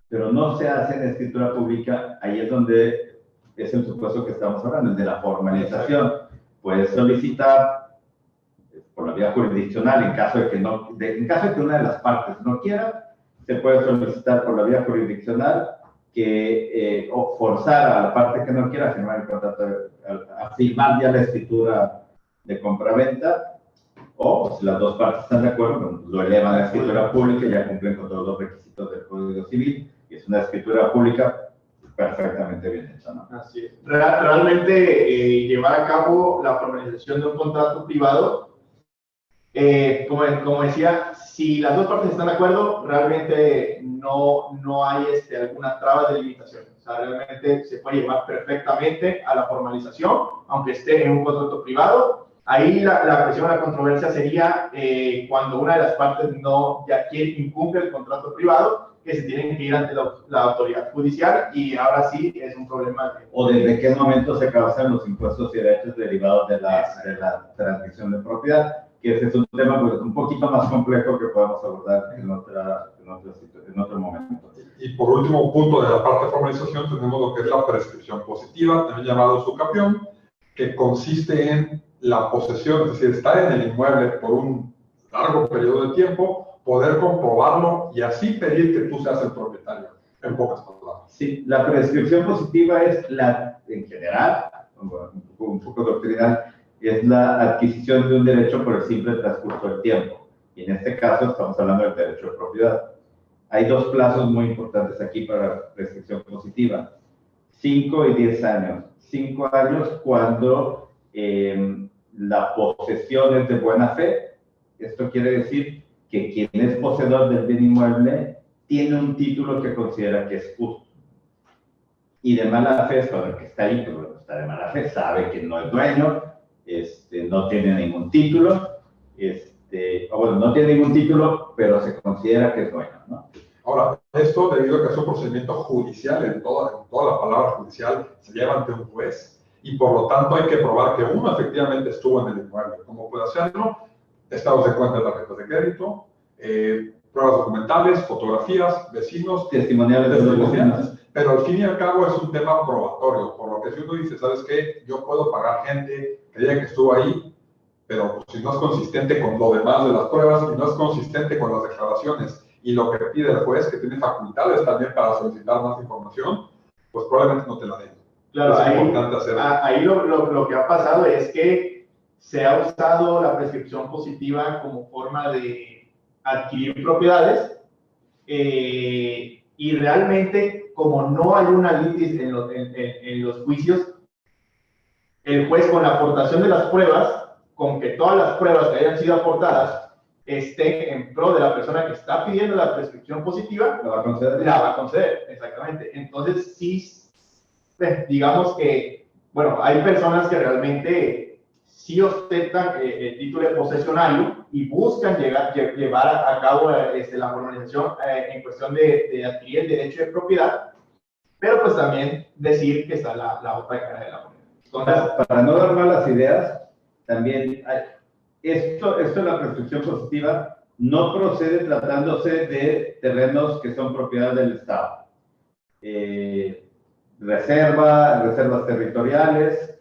pero no se hace en escritura pública, ahí es donde es el supuesto que estamos hablando, el de la formalización. Puedes solicitar por la vía jurisdiccional, en caso de que una de las partes no quiera, se puede solicitar por la vía jurisdiccional o forzar a la parte que no quiera firmar el contrato, a firmar ya la escritura de compraventa, o si las dos partes están de acuerdo, lo elevan a la escritura pública y ya cumplen con todos los requisitos del Código Civil, y es una escritura pública perfectamente bien hecha, ¿no? Así es. Realmente llevar a cabo la formalización de un contrato privado, como decía, si las dos partes están de acuerdo, realmente no hay alguna traba de limitación. O sea, realmente se puede llevar perfectamente a la formalización, aunque esté en un contrato privado. Ahí la cuestión de la controversia sería cuando una de las partes no ya incumple el contrato privado, que se tienen que ir ante la autoridad judicial, y ahora sí es un problema. O desde qué momento se causan los impuestos y derechos derivados de la transmisión de propiedad, que ese es un tema pues, un poquito más complejo que podemos abordar en otro momento. Y por último punto de la parte de formalización tenemos lo que es la prescripción positiva, también llamado sucapión, que consiste en la posesión, es decir, estar en el inmueble por un largo periodo de tiempo, poder comprobarlo y así pedir que tú seas el propietario, en pocas palabras. Sí, la prescripción positiva es en general, un poco doctrinal, es la adquisición de un derecho por el simple transcurso del tiempo. Y en este caso estamos hablando del derecho de propiedad. Hay dos plazos muy importantes aquí para la prescripción positiva: 5 y 10 años. 5 años cuando la posesión es de buena fe. Esto quiere decir que quien es poseedor del bien inmueble tiene un título que considera que es justo. Y de mala fe es cuando el que está ahí, que bueno, está de mala fe, sabe que no es dueño, no tiene ningún título, no tiene ningún título, pero se considera que es dueño, ¿no? Ahora, esto debido a que es un procedimiento judicial, en toda la palabra judicial se lleva ante un juez, y por lo tanto hay que probar que uno efectivamente estuvo en el inmueble. ¿Cómo puede hacerlo? Estados de cuenta de tarjetas de crédito, pruebas documentales, fotografías, vecinos, testimoniales de los vecinos. Pero al fin y al cabo es un tema probatorio, por lo que si uno dice, ¿sabes qué? Yo puedo pagar gente que diga que estuvo ahí, pero pues, si no es consistente con lo demás de las pruebas y no es consistente con las declaraciones y lo que pide el juez, que tiene facultades también para solicitar más información, pues probablemente no te la den. Claro, es importante hacerlo. Ahí lo que ha pasado es que se ha usado la prescripción positiva como forma de adquirir propiedades, y realmente, como no hay una litis en los juicios, el juez, con la aportación de las pruebas, con que todas las pruebas que hayan sido aportadas estén en pro de la persona que está pidiendo la prescripción positiva, la va a conceder. La va a conceder, exactamente. Entonces, sí, digamos que, bueno, hay personas que realmente sí ostentan el título de posesionario y buscan llevar a cabo la formalización en cuestión de adquirir el derecho de propiedad, pero pues también decir que está la otra cara de la moneda. Entonces, para no dar malas ideas, también esto de la prescripción positiva no procede tratándose de terrenos que son propiedad del Estado. Reservas territoriales,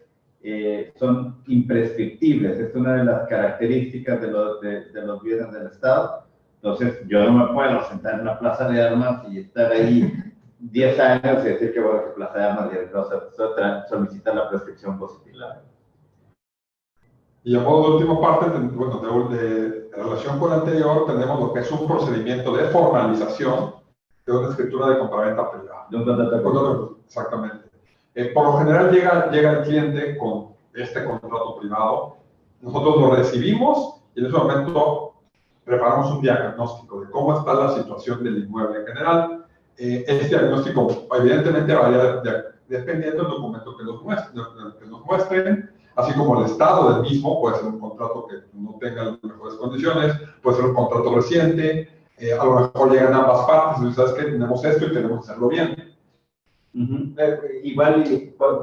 son imprescriptibles. Es una de las características de los bienes del Estado. Entonces, yo no me puedo sentar en una plaza de armas y estar ahí 10 años y decir que bueno, que plaza de armas y entonces solicitar la prescripción positiva. Y a modo de última parte, bueno, de relación con la anterior, tenemos lo que es un procedimiento de formalización de una escritura de compraventa privada. De un contrato. Exactamente. Por lo general llega el cliente con este contrato privado, nosotros lo recibimos y en ese momento preparamos un diagnóstico de cómo está la situación del inmueble en general. Este diagnóstico evidentemente varía dependiendo del documento que nos muestren, así como el estado del mismo. Puede ser un contrato que no tenga las mejores condiciones, puede ser un contrato reciente, a lo mejor llegan ambas partes, y sabes que tenemos esto y tenemos que hacerlo bien. Igual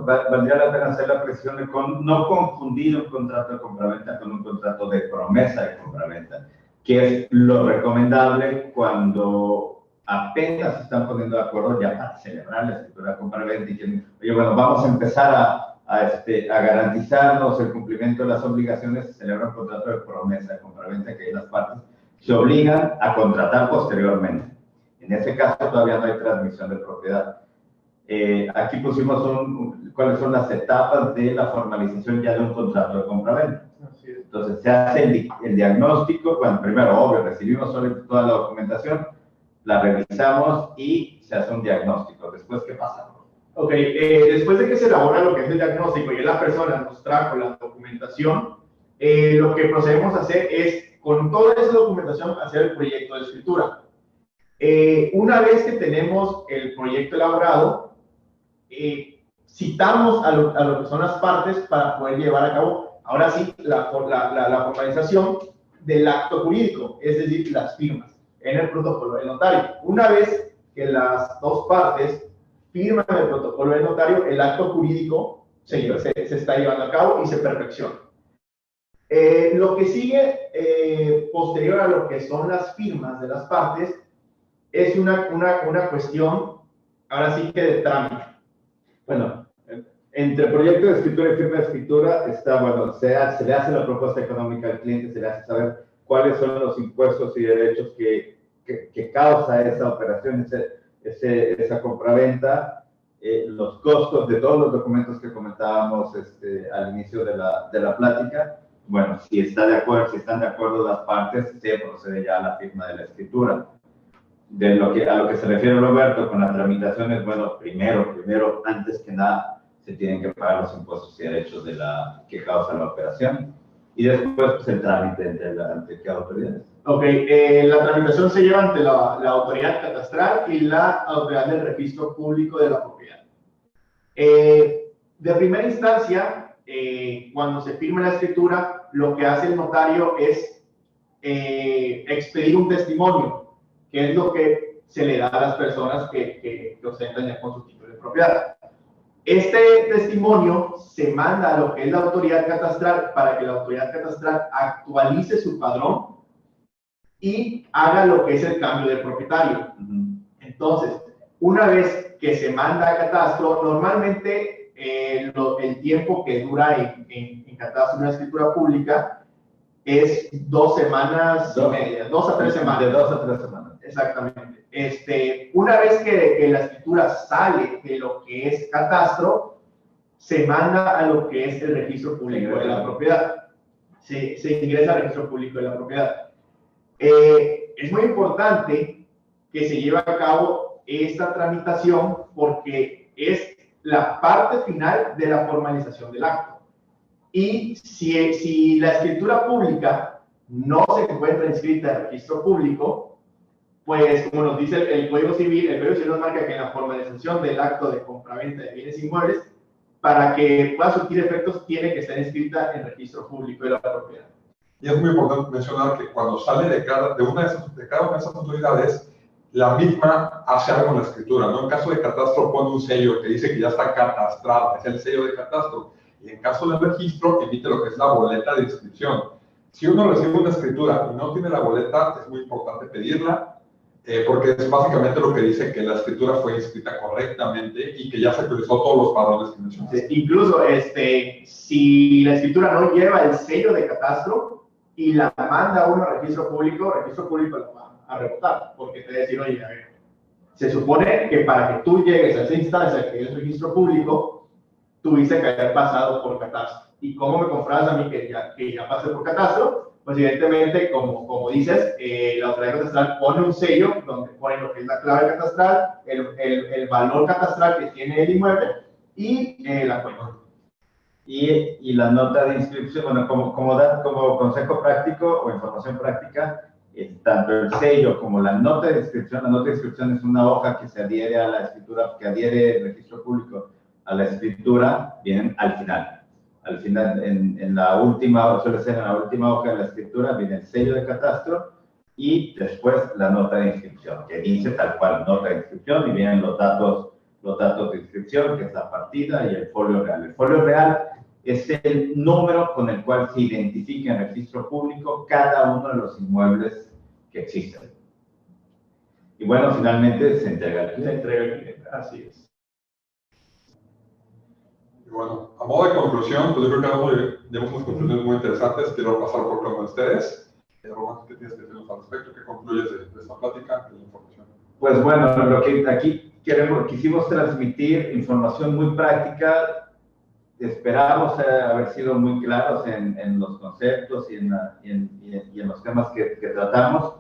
valdría la pena hacer la precisión de no confundir un contrato de compraventa con un contrato de promesa de compraventa, que es lo recomendable cuando apenas se están poniendo de acuerdo ya para celebrar la escritura de compraventa y que, oye, bueno, vamos a empezar a garantizarnos el cumplimiento de las obligaciones. Se celebra un contrato de promesa de compraventa que las partes se obligan a contratar posteriormente. En ese caso todavía no hay transmisión de propiedad. Aquí pusimos cuáles son las etapas de la formalización ya de un contrato de compraventa. Entonces se hace el diagnóstico. Bueno, primero, obvio, recibimos toda la documentación, la revisamos y se hace un diagnóstico. Después, ¿qué pasa? Ok, después de que se elabora lo que es el diagnóstico y la persona nos trajo la documentación, lo que procedemos a hacer es, con toda esa documentación, hacer el proyecto de escritura. Una vez que tenemos el proyecto elaborado, citamos a lo que son las partes para poder llevar a cabo ahora sí, la formalización del acto jurídico, es decir, las firmas en el protocolo del notario. Una vez que las dos partes firman el protocolo del notario, el acto jurídico se está llevando a cabo y se perfecciona. Lo que sigue posterior a lo que son las firmas de las partes es una cuestión, ahora sí que de trámite. Bueno, entre proyecto de escritura y firma de escritura está, bueno, se le hace la propuesta económica al cliente, se le hace saber cuáles son los impuestos y derechos que causa esa operación, esa compraventa, los costos de todos los documentos que comentábamos al inicio de la plática. Bueno, si están de acuerdo las partes, se procede ya a la firma de la escritura. A lo que se refiere Roberto con las tramitaciones, bueno, primero, antes que nada, se tienen que pagar los impuestos y derechos que causa la operación. Y después, pues, el trámite ante qué autoridades. Ok, la tramitación se lleva ante la autoridad catastral y la autoridad del registro público de la propiedad. De primera instancia, cuando se firma la escritura, lo que hace el notario es expedir un testimonio, que es lo que se le da a las personas que ostentan ya con su título de propiedad. Este testimonio se manda a lo que es la autoridad catastral para que la autoridad catastral actualice su padrón y haga lo que es el cambio de propietario. Entonces, una vez que se manda a catastro, normalmente el tiempo que dura en catastro una escritura pública es 2 semanas y media, 2 a 3 semanas. De 2 a 3 semanas. Exactamente. Una vez que la escritura sale de lo que es catastro, se manda a lo que es el registro público de la propiedad. Se ingresa al registro público de la propiedad. Es muy importante que se lleve a cabo esta tramitación porque es la parte final de la formalización del acto. Y si la escritura pública no se encuentra inscrita en el registro público, pues como nos dice el Código Civil nos marca que en la formalización del acto de compraventa de bienes inmuebles, para que pueda surtir efectos, tiene que estar inscrita en el registro público de la propiedad. Y es muy importante mencionar que cuando sale de cada una de esas autoridades, la misma hace algo en la escritura, ¿no? En caso de catastro pone un sello que dice que ya está catastrado, es el sello de catastro. Y en caso del registro, emite lo que es la boleta de inscripción. Si uno recibe una escritura y no tiene la boleta, es muy importante pedirla, porque es básicamente lo que dice que la escritura fue inscrita correctamente y que ya se actualizó todos los padrones que mencionaste. Sí, incluso, si la escritura no lleva el sello de catastro y la manda uno al registro público la va a rebotar, porque te va a decir, oye, a ver, se supone que para que tú llegues a esa instancia que es el registro público, tuviste que haber pasado por catastro. ¿Y cómo me compras a mí que ya pasé por catastro? Pues evidentemente, como dices, la autoridad catastral pone un sello donde pone lo que es la clave catastral, el valor catastral que tiene el inmueble y la cuenta. Y la nota de inscripción, bueno, como consejo práctico o información práctica, tanto el sello como la nota de inscripción es una hoja que se adhiere a la escritura, que adhiere el registro público a la escritura, vienen al final. Al final, en la última, suele ser en la última hoja de la escritura, viene el sello de catastro y después la nota de inscripción, que dice tal cual, nota de inscripción, y vienen los datos de inscripción, que es la partida y el folio real. El folio real es el número con el cual se identifica en el registro público cada uno de los inmuebles que existen. Y bueno, finalmente se entrega al cliente. Así es. Bueno, a modo de conclusión, pues yo creo que tenemos unas conclusiones muy interesantes. Quiero pasar por cada uno de ustedes. Román, ¿qué tienes que decirnos al respecto? ¿Qué concluyes de esta plática, de la información? Pues bueno, lo que aquí quisimos transmitir información muy práctica. Esperamos haber sido muy claros en los conceptos y en los temas que tratamos.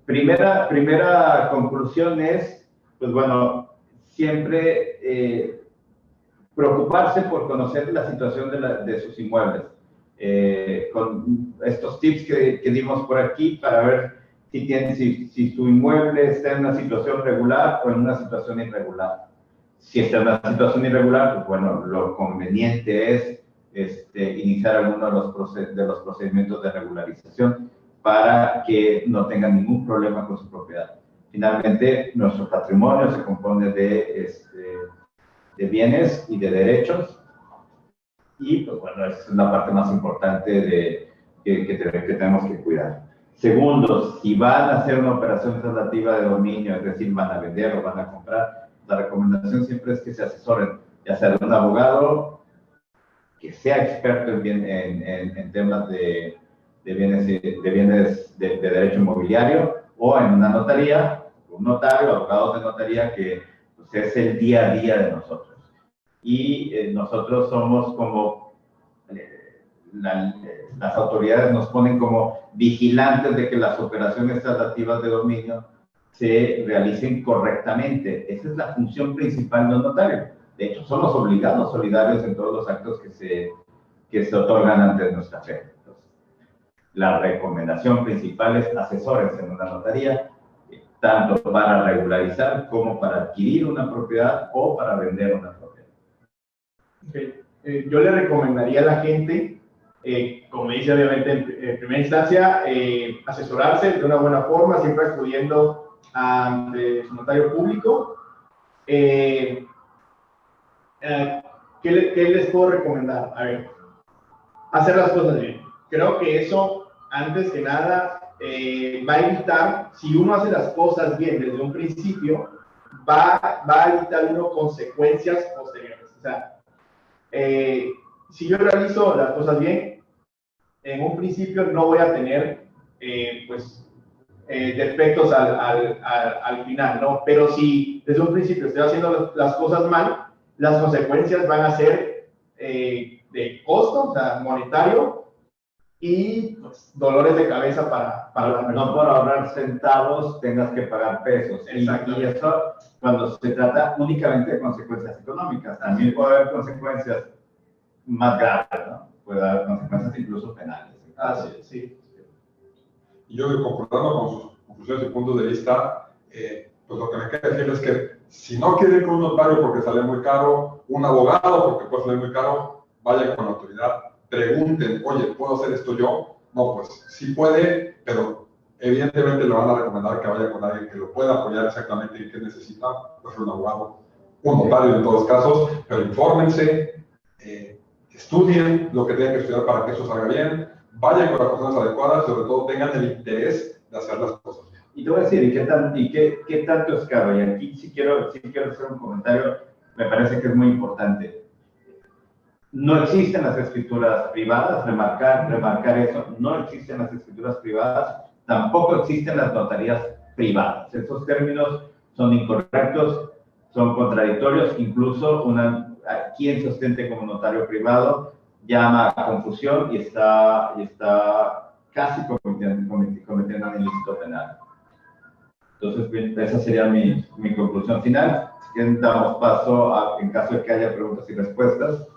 Primera conclusión es, pues bueno, siempre preocuparse por conocer la situación de sus inmuebles. Con estos tips que dimos por aquí para ver si su inmueble está en una situación regular o en una situación irregular. Si está en una situación irregular, pues bueno, lo conveniente es iniciar alguno de los procedimientos de regularización para que no tengan ningún problema con su propiedad. Finalmente, nuestro patrimonio se compone de bienes y de derechos, y pues bueno, esa es la parte más importante que tenemos que cuidar. Segundo, si van a hacer una operación traslativa de dominio, es decir, van a vender o van a comprar, la recomendación siempre es que se asesoren, ya sea de un abogado que sea experto en temas de bienes de derecho inmobiliario, o en una notaría, un notario, abogados de notaría, que pues, es el día a día de nosotros. Y nosotros somos como, las autoridades nos ponen como vigilantes de que las operaciones traslativas de dominio se realicen correctamente. Esa es la función principal de un notario. De hecho, son los obligados solidarios en todos los actos que se otorgan ante nuestra fe. Entonces, la recomendación principal es asesores en una notaría, tanto para regularizar como para adquirir una propiedad o para vender una propiedad. Okay. Yo le recomendaría a la gente, como dice obviamente en primera instancia, asesorarse de una buena forma, siempre acudiendo ante su notario público. ¿Qué les puedo recomendar? A ver, hacer las cosas bien. Creo que eso, antes que nada, va a evitar, si uno hace las cosas bien desde un principio, va a evitar uno consecuencias posteriores. O sea, si yo realizo las cosas bien, en un principio no voy a tener, defectos al final, ¿no? Pero si desde un principio estoy haciendo las cosas mal, las consecuencias van a ser de costo, o sea, monetario, y pues, dolores de cabeza para la persona. No por ahorrar centavos tengas que pagar pesos. Y eso cuando se trata únicamente de consecuencias económicas. También puede haber consecuencias más graves, ¿no? Puede haber consecuencias incluso penales. Así es, sí. Y yo, concordando con sus conclusiones y puntos de vista, pues lo que me queda decir es que si no quieren ir con un notario porque sale muy caro, un abogado porque puede salir muy caro, vayan con la autoridad, pregunten, oye, ¿puedo hacer esto yo? No, pues sí puede, pero evidentemente le van a recomendar que vaya con alguien que lo pueda apoyar exactamente en qué necesita, pues un abogado, un notario en todos los casos, pero infórmense, estudien lo que tienen que estudiar para que eso salga bien, vayan con las personas adecuadas, sobre todo tengan el interés de hacer las cosas bien. Y te voy a decir, ¿qué tanto es caro? Y aquí sí quiero hacer un comentario, me parece que es muy importante. No existen las escrituras privadas, remarcar eso, no existen las escrituras privadas, tampoco existen las notarías privadas. Esos términos son incorrectos, son contradictorios, incluso quien se ostente como notario privado llama a confusión y está casi cometiendo un ilícito penal. Entonces, bien, esa sería mi conclusión final. Si quieren, damos paso en caso de que haya preguntas y respuestas.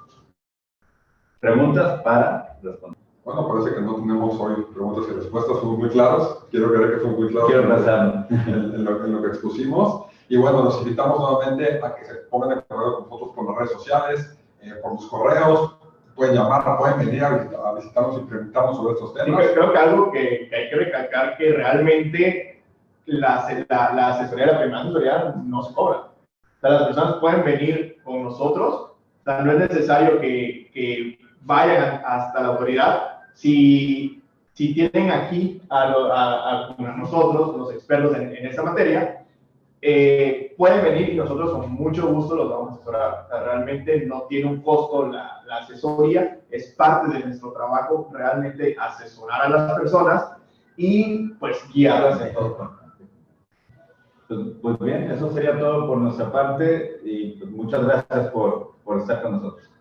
Preguntas para responder. Bueno, parece que no tenemos hoy preguntas y respuestas, fuimos muy claros. Quiero creer que fuimos muy claros en lo que expusimos. Y bueno, los invitamos nuevamente a que se pongan de acuerdo con nosotros por las redes sociales, por los correos. Pueden llamarnos, pueden venir a visitarnos y preguntarnos sobre estos temas. Sí, creo que algo que hay que recalcar que realmente la asesoría de la primera asesoría no se cobra. O sea, las personas pueden venir con nosotros, o sea, no es necesario que vayan hasta la autoridad. Si tienen aquí a nosotros, los expertos en esta materia, pueden venir y nosotros con mucho gusto los vamos a asesorar. O sea, realmente no tiene un costo la asesoría, es parte de nuestro trabajo realmente asesorar a las personas y pues guiarlas en todo. Pues bien, eso sería todo por nuestra parte y pues, muchas gracias por estar con nosotros.